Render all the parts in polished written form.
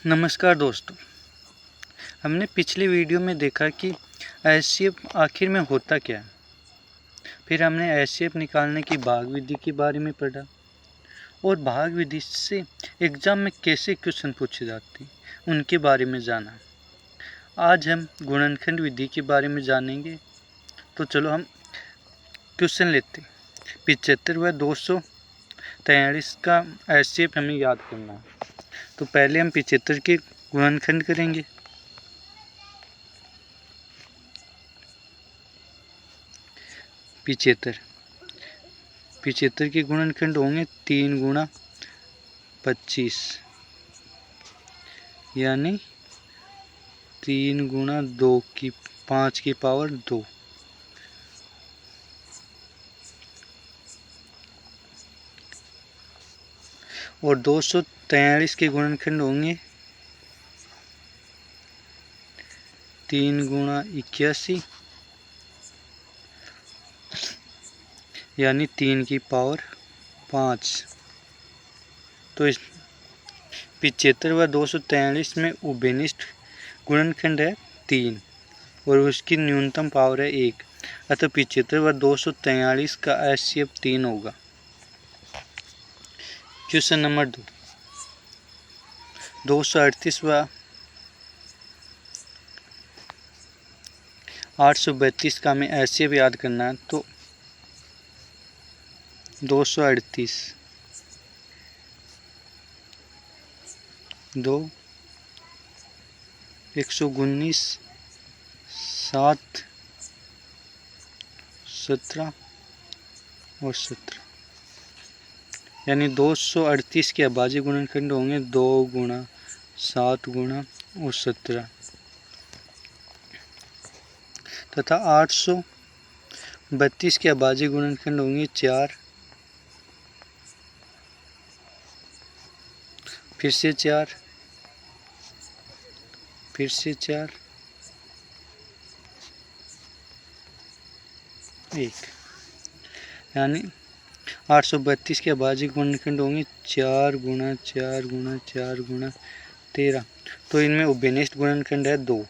नमस्कार दोस्तों, हमने पिछले वीडियो में देखा कि एचसीएफ आखिर में होता क्या है। फिर हमने एचसीएफ निकालने की भाग विधि के बारे में पढ़ा और भाग विधि से एग्ज़ाम में कैसे क्वेश्चन पूछे जाते हैं उनके बारे में जाना। आज हम गुणनखंड विधि के बारे में जानेंगे। तो चलो हम क्वेश्चन लेते हैं। 75 व 243 का एचसीएफ हमें याद करना है। तो पहले हम 75 के गुणनखंड करेंगे। पिछहत्तर के गुणनखंड होंगे 3 गुणा 25 यानी 3 गुणा 2 की 5 की पावर 2। और 243 के गुणनखंड होंगे 3 गुणा 81 यानी 3 की पावर 5। तो इस 75 व 243 में उभयनिष्ठ गुणनखंड है 3 और उसकी न्यूनतम पावर है 1। अतः 75 व 243 का एचसीएफ 3 होगा। क्वेश्चन नंबर 2, 238 व 832 का हमें एचसीएफ याद करना है। तो 238 2 119 7 17 और 17 यानी 238 के अभाज्य गुणनखंड होंगे 2 गुणा 7 गुणा और 17 तथा 832 के अभाज्य गुणनखंड होंगे 4 फिर से 4 फिर से 4 1 यानी 832 के अभाज्य गुणनखंड होंगे 4 गुणा 4 गुणा 4 गुणा 13। तो इनमें उभयनिष्ठ गुणनखंड है 2।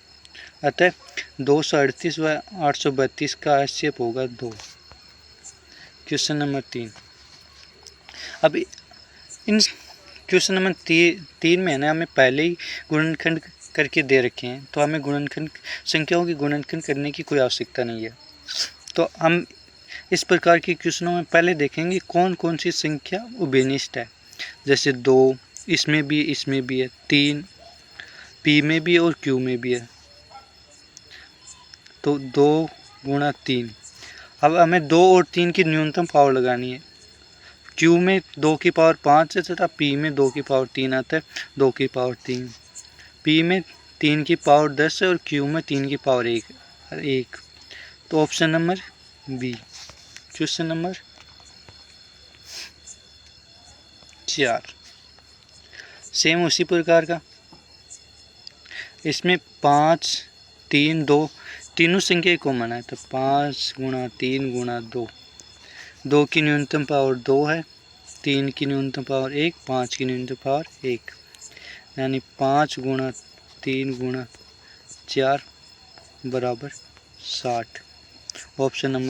अतः 238 व 832 का एचसीएफ होगा 2। Question number 3। अब इन क्वेश्चन नंबर 3 में है ना, हमें पहले ही गुणनखंड करके दे रखे हैं, तो हमें गुणनखंड संख्याओं की गुणनखंड करने की कोई आवश्यकता नहीं है। तो हम इस प्रकार के क्वेश्चनों में पहले देखेंगे कौन कौन सी संख्या उभयनिष्ठ है। जैसे 2 इसमें भी है, 3 पी में भी और क्यू में भी है। तो 2 गुणा 3। अब हमें 2 और 3 की न्यूनतम पावर लगानी है। क्यू में 2 की पावर 5 है तथा पी में 2 की पावर 3 आता है, 2 की पावर 3। पी में 3 की पावर 10 है और क्यू में 3 की पावर 1। तो option number B. Question number 4 same उसी प्रकार का। इसमें 5 3 2 तीनों संख्या कॉमन है। तो 5 गुणा 3 गुणा 2। 2 की न्यूनतम पावर 2 है, 3 की न्यूनतम पावर 1, 5 की न्यूनतम पावर 1 यानी 5 गुणा 3 गुणा 4 बराबर 60। Option number